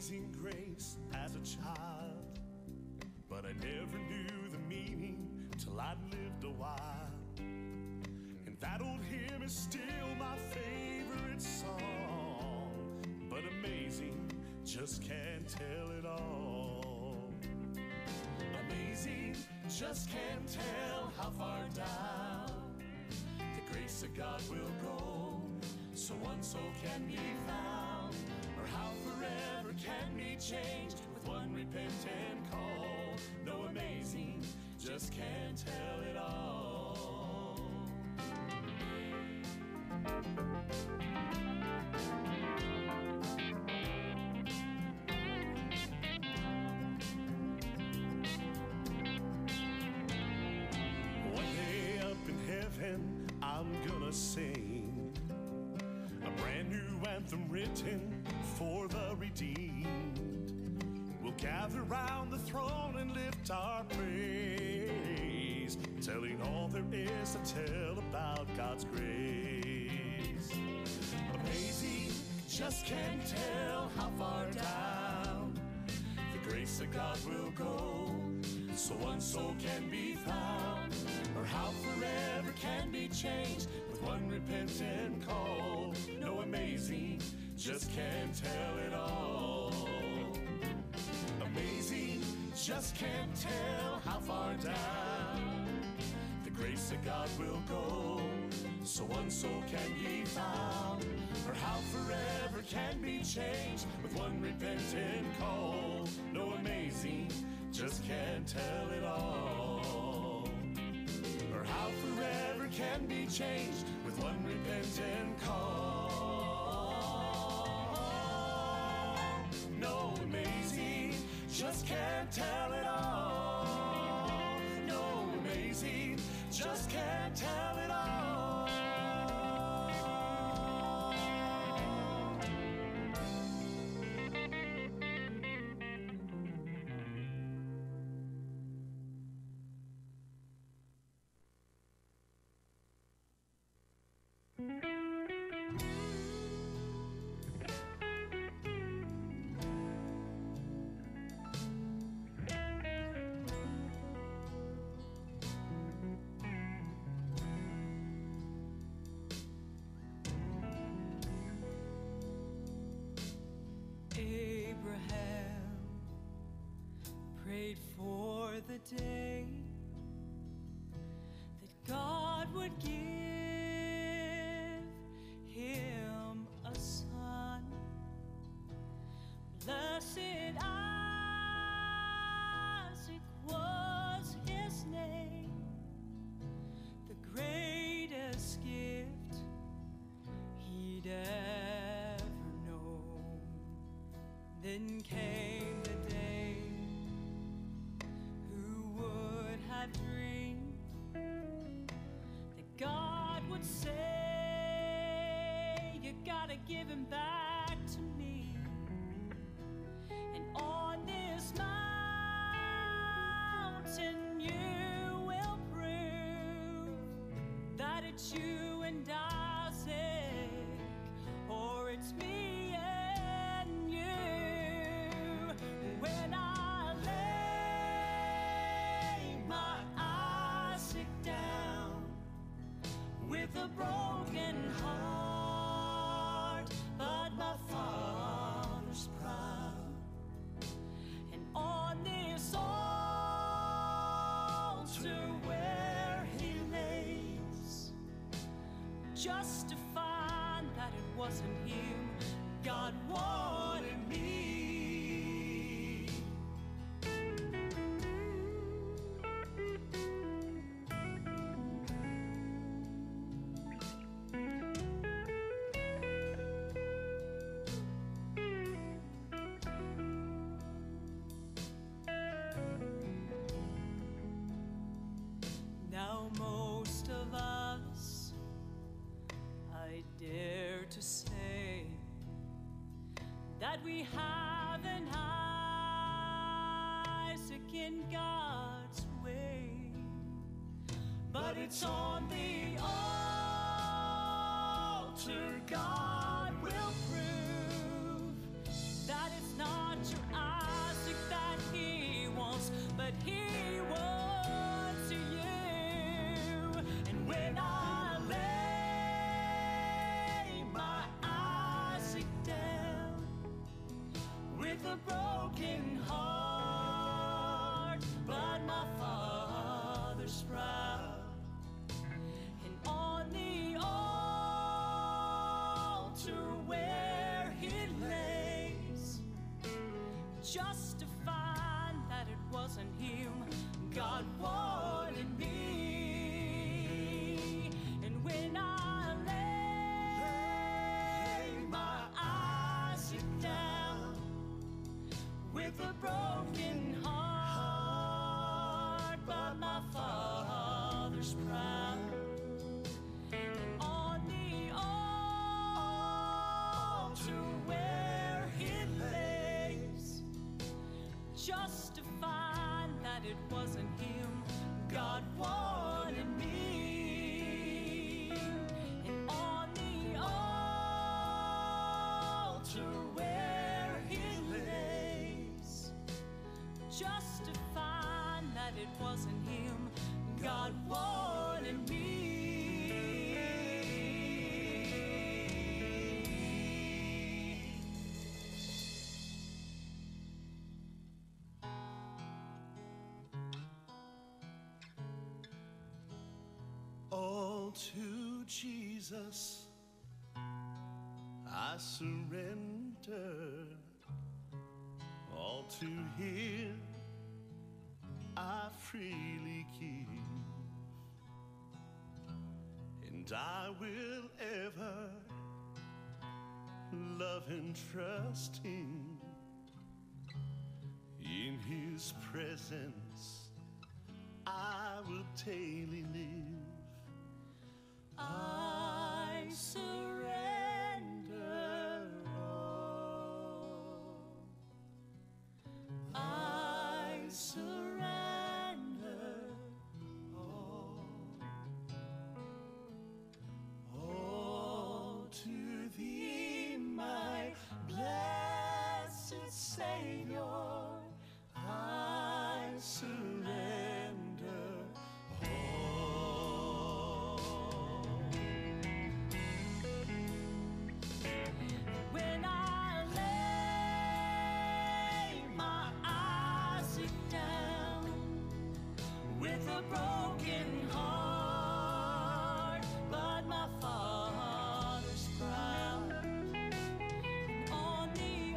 amazing grace as a child, but I never knew the meaning till I'd lived a while. And that old hymn is still my favorite song, but amazing, just can't tell it all. Amazing, just can't tell how far down the grace of God will go, so one soul can be found, or how forever can be changed with one repentant call. No, amazing, just can't tell it all. One day up in heaven, I'm gonna sing a brand new anthem written for the redeemed. We'll gather round the throne and lift our praise, telling all there is to tell about God's grace. Amazing, just can't tell how far down the grace of God will go, so one soul can be found, or how forever can be changed with one repentant call. No, amazing, just can't tell it all. Amazing, just can't tell how far down the grace of God will go, so one soul can be found, or how forever can be changed with one repentant call. No, amazing, just can't tell it all. Or how forever can be changed with one repentant call. No, amazing, just can't tell it all. No, amazing, just can't tell it all. Abraham prayed for the day that God would give him a son. Blessed Isaac was his name, the greatest gift he'd ever known. Then came the day, who would have dreamed that God would say, you gotta give him back to me. And on this mountain you will prove that it's you and Isaac, or it's me and you. When I lay my Isaac down with a broken heart, but my Father's proud, and on this altar where he lays, just to find that it wasn't him God wanted me. Now most of us, I dare to say, that we have an Isaac in God's way, but it's on the altar God will prove that it's not a broken heart, but my Father's proud. And on the altar where He lays, just to find that it wasn't Him God wanted me. And when I lay my eyes down with a broken heart, but my Father's proud. And on the altar where He lays, just to find that it wasn't Him God wanted me. And on the altar where He lays, just to find that it wasn't Him God wanted me. All to Jesus I surrender. All to Him I freely give, and I will ever love and trust Him. In His presence I will daily live. I surrender all. I surrender all. All to Thee, my blessed Savior, I surrender all. When I lay my eyes down with a broken heart, but my Father's proud. And on the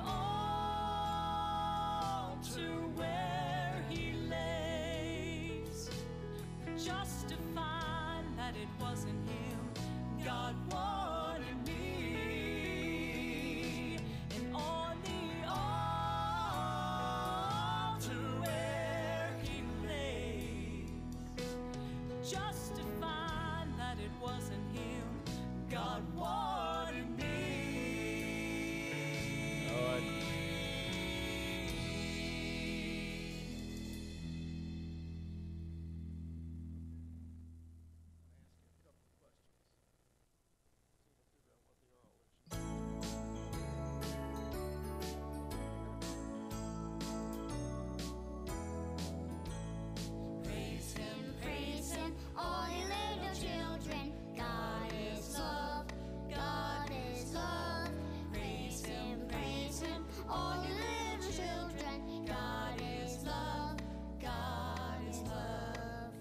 altar where He lays, just to find that it wasn't Him God wanted me. And on the altar where He lays, just to find that it wasn't Him God wanted me. Praise Him, all you little children. God is love, God is love. Praise Him, all you little children. God is love, God is love.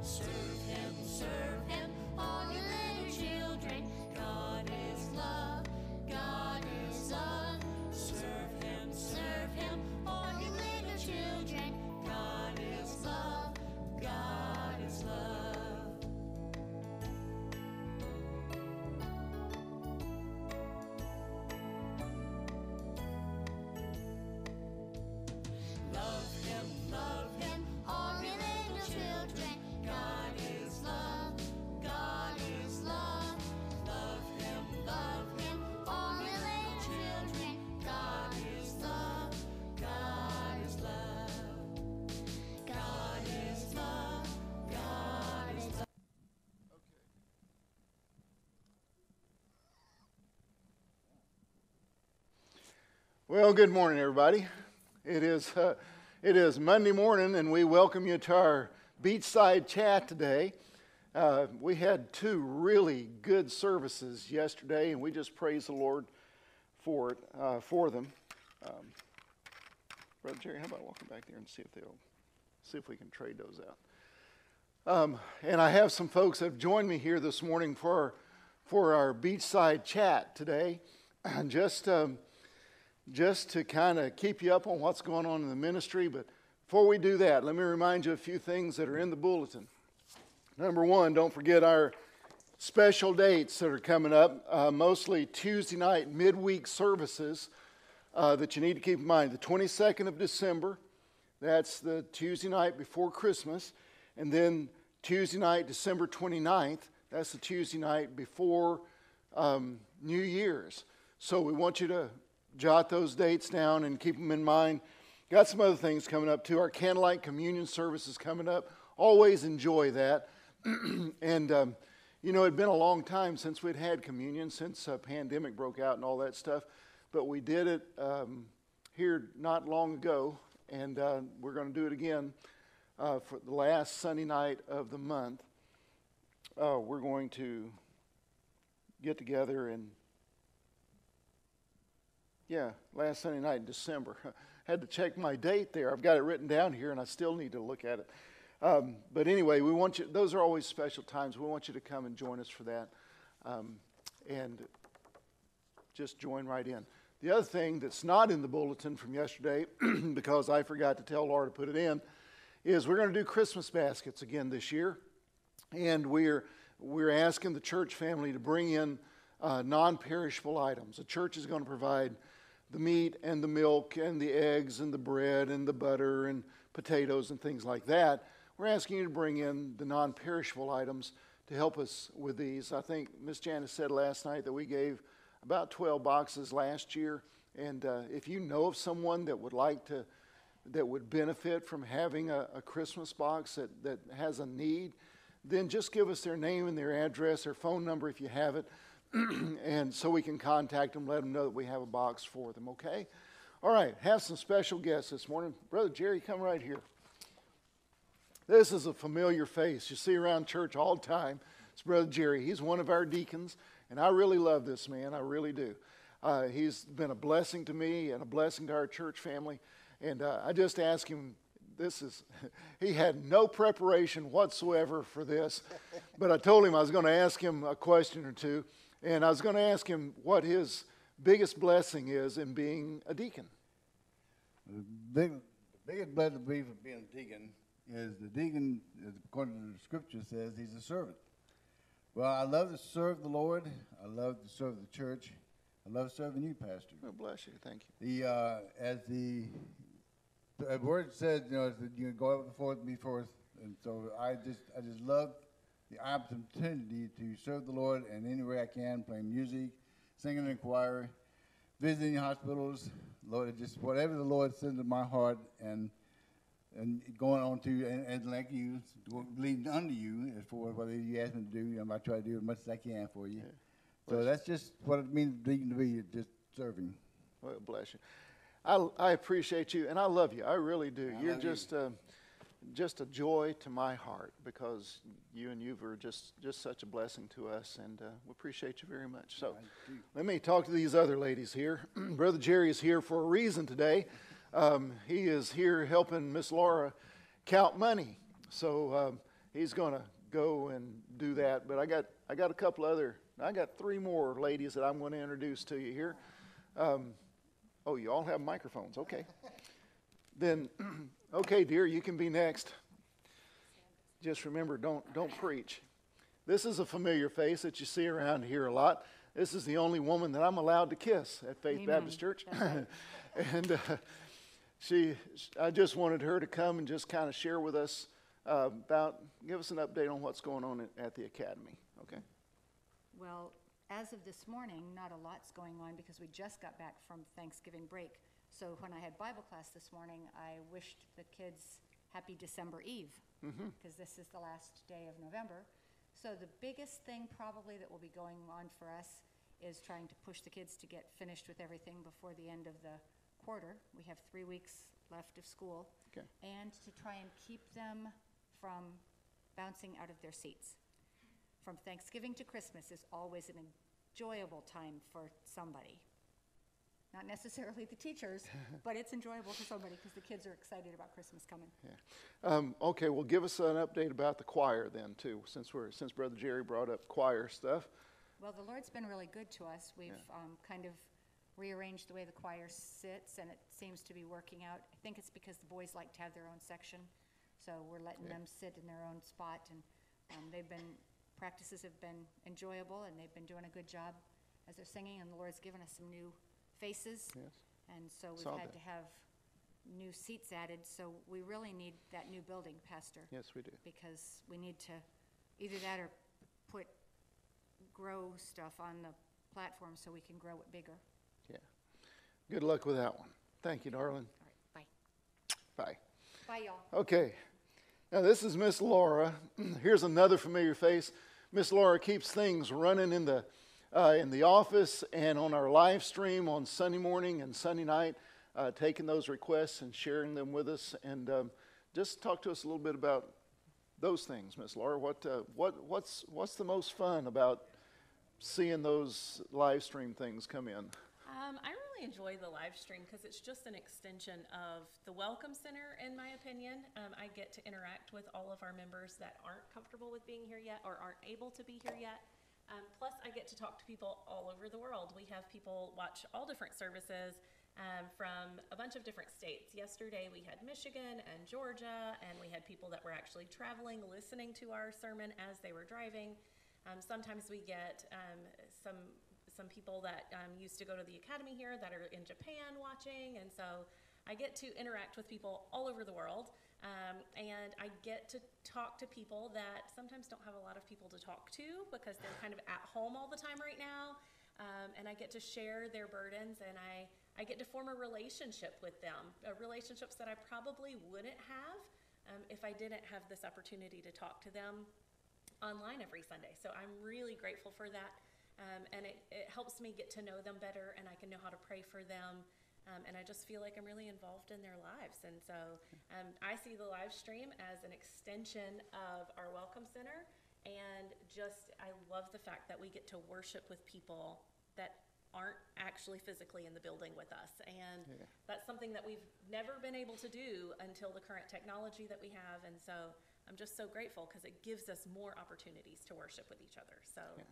Serve Him, all you little children. God is love, God is love. Serve Him, all you little children. God is love, God is love. Love Him, all you little children. God is love, God is love. Love Him, all you little children. God is love, God is love. God is love, God is love. Well, good morning, everybody. It is Monday morning, and we welcome you to our Beachside chat today. We had two really good services yesterday, and we just praise the Lord for it, for them. Brother Jerry, how about walking back there and see if we can trade those out. And I have some folks that have joined me here this morning for our Beachside chat today, just to kind of keep you up on what's going on in the ministry. But before we do that, let me remind you of a few things that are in the bulletin. Number one, don't forget our special dates that are coming up, mostly Tuesday night midweek services that you need to keep in mind. The 22nd of December, that's the Tuesday night before Christmas, and then Tuesday night, December 29th, that's the Tuesday night before New Year's. So we want you to jot those dates down and keep them in mind. Got some other things coming up too. Our candlelight communion service is coming up. Always enjoy that. And, it'd been a long time since we'd had communion, since pandemic broke out and all that stuff. But we did it here not long ago, and we're going to do it again for the last Sunday night of the month. We're going to get together and, last Sunday night in December. Had to check my date there. I've got it written down here, and I still need to look at it. But anyway, we want you. Those are always special times. We want you to come and join us for that, and just join right in. The other thing that's not in the bulletin from yesterday, because I forgot to tell Laura to put it in, is we're going to do Christmas baskets again this year, and we're asking the church family to bring in non-perishable items. The church is going to provide the meat and the milk and the eggs and the bread and the butter and potatoes and things like that. We're asking you to bring in the non-perishable items to help us with these. I think Miss Janice said last night that we gave about 12 boxes last year. And if you know of someone that would benefit from having a Christmas box that has a need, then just give us their name and their address, their phone number if you have it, and so we can contact them, let them know that we have a box for them, okay? All right, have some special guests this morning. Brother Jerry, come right here. This is a familiar face you see around church all the time. It's Brother Jerry. He's one of our deacons, and I really love this man. I really do. He's been a blessing to me and a blessing to our church family, and I just asked him, he had no preparation whatsoever for this, but I told him I was going to ask him a question or two, and I was going to ask him what his biggest blessing is in being a deacon. The biggest blessing for being a deacon is the deacon, according to the scripture, says he's a servant. Well, I love to serve the Lord. I love to serve the church. I love serving you, Pastor. Oh, bless you. Thank you. As the word says, you go up before and be forth, and so I just love the opportunity to serve the Lord in any way I can, playing music, singing in the choir, visiting hospitals. Lord, just whatever the Lord sends in my heart, and going on to and like you, leading under you as for whatever you ask me to do. I try to do as much as I can for you. Yeah. So that's just what it means to be, just serving. Well, bless you. I appreciate you, and I love you. I really do. You're just a joy to my heart, because you are just such a blessing to us, and we appreciate you very much. So let me talk to these other ladies here. Brother Jerry is here for a reason today. He is here helping Miss Laura count money. So he's going to go and do that. But I got a couple I got three more ladies that I'm going to introduce to you here. Oh, you all have microphones. Okay. Then, okay, dear, you can be next. Just remember, don't preach. This is a familiar face that you see around here a lot. This is the only woman that I'm allowed to kiss at Faith Amen. Baptist Church. Right. And I just wanted her to come and just kind of share with us give us an update on what's going on at the academy. Okay. Well, as of this morning, not a lot's going on because we just got back from Thanksgiving break. So when I had Bible class this morning, I wished the kids happy December Eve, because this is the last day of November. So the biggest thing probably that will be going on for us is trying to push the kids to get finished with everything before the end of the quarter. We have 3 weeks left of school. Okay. And to try and keep them from bouncing out of their seats. from Thanksgiving to Christmas is always an enjoyable time for somebody. Not necessarily the teachers, but it's enjoyable for somebody because the kids are excited about Christmas coming. Yeah. Okay, well, give us an update about the choir then, too, since Brother Jerry brought up choir stuff. Well, the Lord's been really good to us. We've kind of rearranged the way the choir sits, and it seems to be working out. I think it's because the boys like to have their own section, so we're letting them sit in their own spot, and practices have been enjoyable, and they've been doing a good job as they're singing, and the Lord's given us some new faces, and so we've had to have new seats added, so we really need that new building, Pastor. Yes, we do. Because we need to either that or grow stuff on the platform so we can grow it bigger. Yeah. Good luck with that one. Thank you, darling. All right, bye. Bye. Bye, y'all. Okay. Now, this is Miss Laura. Here's another familiar face. Miss Laura keeps things running in the office and on our live stream on Sunday morning and Sunday night, taking those requests and sharing them with us. And just talk to us a little bit about those things, Miss Laura. What's the most fun about seeing those live stream things come in? I really enjoy the live stream because it's just an extension of the Welcome Center, in my opinion. I get to interact with all of our members that aren't comfortable with being here yet or aren't able to be here yet. Plus, I get to talk to people all over the world. We have people watch all different services from a bunch of different states. Yesterday, we had Michigan and Georgia, and we had people that were actually traveling, listening to our sermon as they were driving. Sometimes we get some people that used to go to the academy here that are in Japan watching, and so I get to interact with people all over the world, and I get to talk to people that sometimes don't have a lot of people to talk to because they're kind of at home all the time right now, and I get to share their burdens, and I get to form a relationship with them, relationships that I probably wouldn't have if I didn't have this opportunity to talk to them online every Sunday. So I'm really grateful for that. And it helps me get to know them better, and I can know how to pray for them, and I just feel like I'm really involved in their lives. And so I see the live stream as an extension of our Welcome Center, and I love the fact that we get to worship with people that aren't actually physically in the building with us, and that's something that we've never been able to do until the current technology that we have, and so I'm just so grateful because it gives us more opportunities to worship with each other. So. Yeah.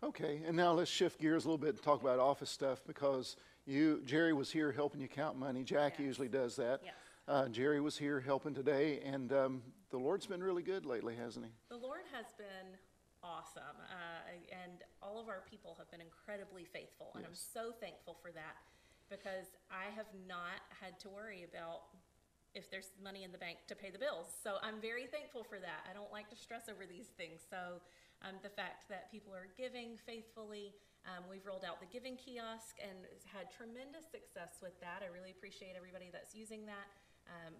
Okay, and now let's shift gears a little bit and talk about office stuff because Jerry was here helping you count money. Jack usually does that. Yes. Jerry was here helping today, and the Lord's been really good lately, hasn't he? The Lord has been awesome, and all of our people have been incredibly faithful, and I'm so thankful for that because I have not had to worry about if there's money in the bank to pay the bills. So I'm very thankful for that. I don't like to stress over these things. So the fact that people are giving faithfully, we've rolled out the giving kiosk and had tremendous success with that. I really appreciate everybody that's using that.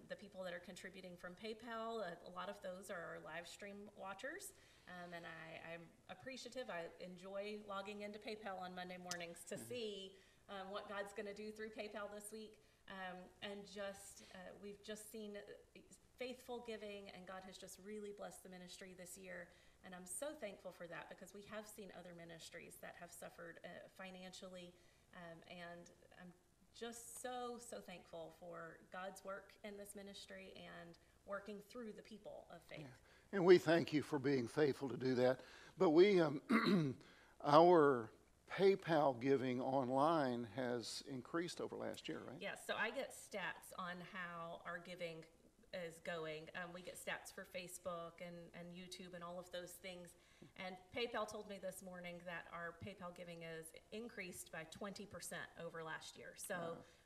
The people that are contributing from PayPal, a lot of those are our live stream watchers. And I'm appreciative. I enjoy logging into PayPal on Monday mornings to see what God's going to do through PayPal this week. We've just seen faithful giving, and God has just really blessed the ministry this year. And I'm so thankful for that because we have seen other ministries that have suffered financially. And I'm just so thankful for God's work in this ministry and working through the people of faith. Yeah. And we thank you for being faithful to do that. But our PayPal giving online has increased over last year, right? Yes, so I get stats on how our giving is going. We get stats for Facebook and YouTube and all of those things. And PayPal told me this morning that our PayPal giving is increased by 20% over last year. So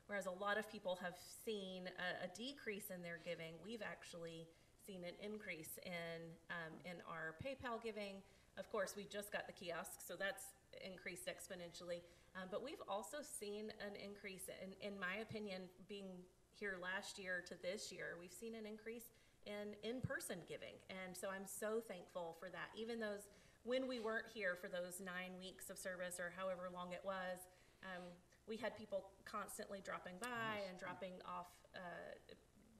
whereas a lot of people have seen a decrease in their giving, we've actually seen an increase in our PayPal giving. Of course, we just got the kiosk, so that's increased exponentially. But we've also seen an increase, in my opinion, being here last year to this year, we've seen an increase in-person giving. And so I'm so thankful for that. Even when we weren't here for those 9 weeks of service or however long it was, we had people constantly dropping by and dropping off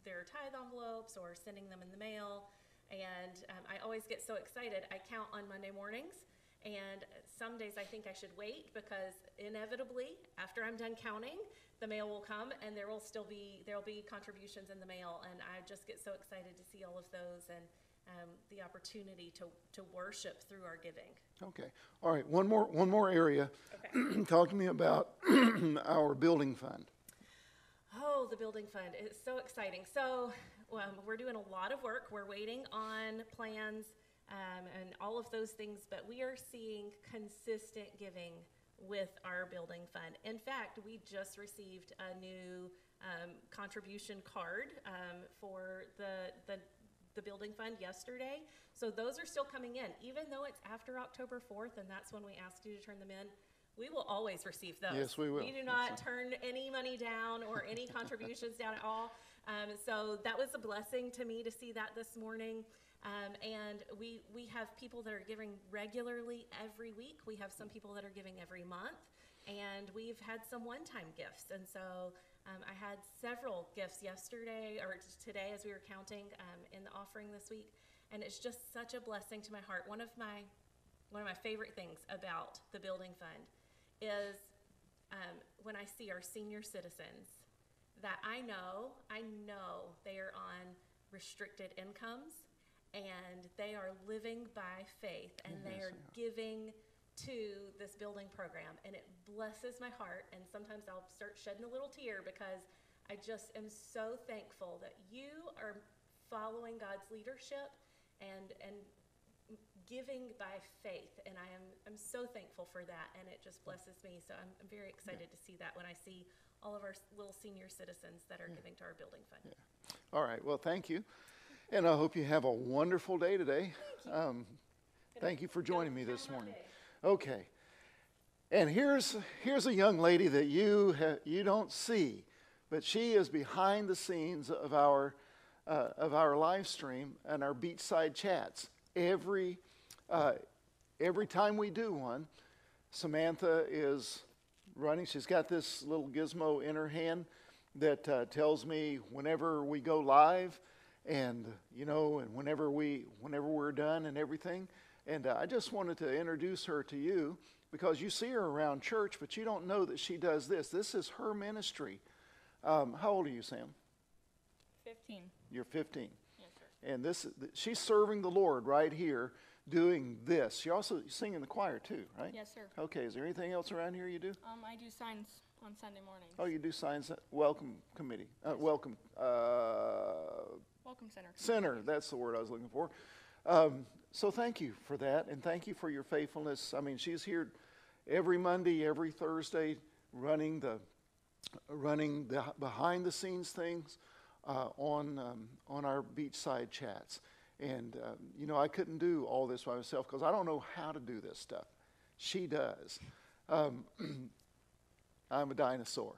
their tithe envelopes or sending them in the mail. And I always get so excited. I count on Monday mornings, and some days I think I should wait because inevitably, after I'm done counting, the mail will come and there'll be contributions in the mail, and I just get so excited to see all of those and the opportunity to worship through our giving. Okay. All right. One more area. Okay. Talk to me about our building fund. Oh, the building fund. It's so exciting. So we're doing a lot of work. We're waiting on plans and all of those things, but we are seeing consistent giving with our building fund. In fact, we just received a new contribution card for the building fund yesterday. So those are still coming in, even though it's after October 4th, and that's when we asked you to turn them in. We will always receive those. Yes, we will. We do not turn any money down or any contributions down at all. So that was a blessing to me to see that this morning. And we have people that are giving regularly every week. We have some people that are giving every month. And we've had some one-time gifts. And so I had several gifts yesterday or today as we were counting in the offering this week. And it's just such a blessing to my heart. One of my favorite things about the building fund is when I see our senior citizens that I know they are on restricted incomes and they are living by faith and they are giving to this building program, and it blesses my heart. And sometimes I'll start shedding a little tear because I just am so thankful that you are following God's leadership and giving by faith, and I'm so thankful for that, and it just blesses me. So I'm very excited to see that when I see all of our little senior citizens that are giving to our building fund. Yeah. All right. Well, thank you, and I hope you have a wonderful day today. Thank you for joining me this morning. Okay. And here's a young lady that you don't see, but she is behind the scenes of our live stream and our Beachside chats. Every time we do one, Samantha is running. She's got this little gizmo in her hand that tells me whenever we go live, and and whenever we're done and everything. And I just wanted to introduce her to you because you see her around church, but you don't know that she does this. This is her ministry. How old are you, Sam? 15. You're 15. Yes, sir. And she's serving the Lord right here doing this. You also sing in the choir too, right? Yes, sir. Okay, is there anything else around here you do? I do signs on Sunday mornings. Oh, you do signs, welcome committee, welcome Welcome center, that's the word I was looking for. So thank you for that, and thank you for your faithfulness. I mean, she's here every Monday, every Thursday, running the behind the scenes things on our Beachside chats. And I couldn't do all this by myself because I don't know how to do this stuff. She does. I'm a dinosaur,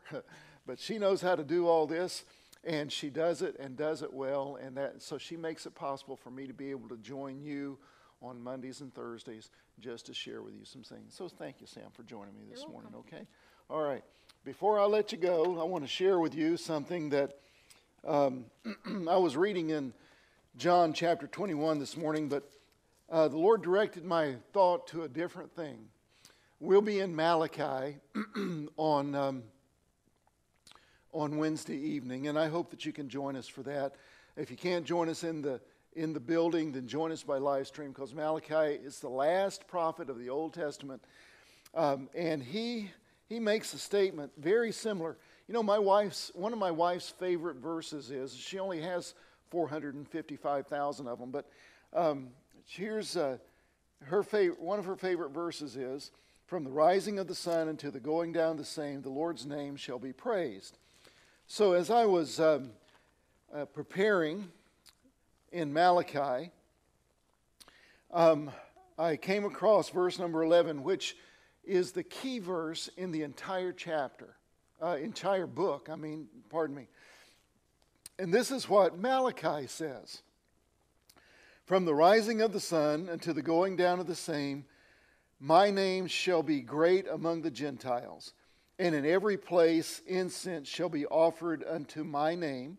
but she knows how to do all this, and she does it and does it well. And so she makes it possible for me to be able to join you on Mondays and Thursdays just to share with you some things. So thank you, Sam, for joining me this morning. Okay. All right. Before I let you go, I want to share with you something that I was reading in John chapter 21 this morning, but the Lord directed my thought to a different thing. We'll be in Malachi on Wednesday evening, and I hope that you can join us for that. If you can't join us in the building, then join us by live stream, because Malachi is the last prophet of the Old Testament, and he makes a statement very similar. One of my wife's favorite verses is, she only has 455,000 of them, but here's one of her favorite verses is, "From the rising of the sun unto the going down of the same, the Lord's name shall be praised." So as I was preparing in Malachi, I came across verse number 11, which is the key verse in the entire chapter, entire book, pardon me. And this is what Malachi says. "From the rising of the sun unto the going down of the same, my name shall be great among the Gentiles, and in every place incense shall be offered unto my name,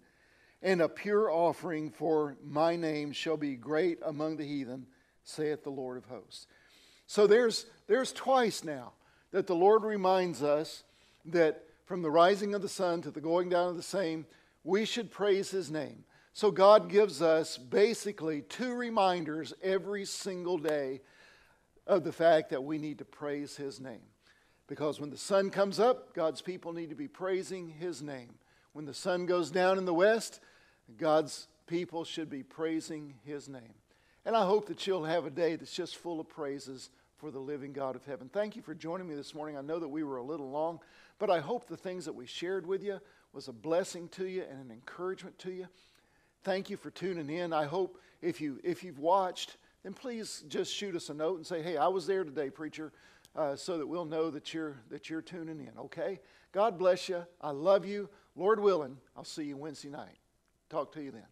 and a pure offering for my name shall be great among the heathen, saith the Lord of hosts. So there's twice now that the Lord reminds us that from the rising of the sun to the going down of the same, we should praise His name. So God gives us basically 2 reminders every single day of the fact that we need to praise His name. Because when the sun comes up, God's people need to be praising His name. When the sun goes down in the west, God's people should be praising His name. And I hope that you'll have a day that's just full of praises for the living God of heaven. Thank you for joining me this morning. I know that we were a little long, but I hope the things that we shared with you was a blessing to you and an encouragement to you. Thank you for tuning in. I hope if you've watched, then please just shoot us a note and say, hey, I was there today, preacher, so that we'll know that you're tuning in, okay? God bless you. I love you. Lord willing, I'll see you Wednesday night. Talk to you then.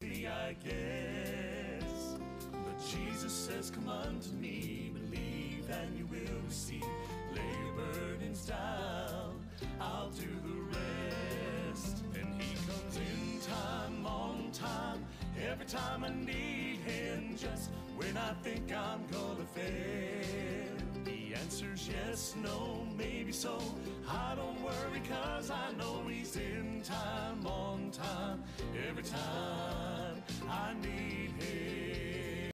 I guess, but Jesus says, come unto me, believe and you will receive. Lay your burdens down, I'll do the rest. And He comes in time, on time, every time I need Him, just when I think I'm gonna fail. He answers yes, no, maybe so. I don't worry, 'cause I know He's in time, on time, every time I need Him.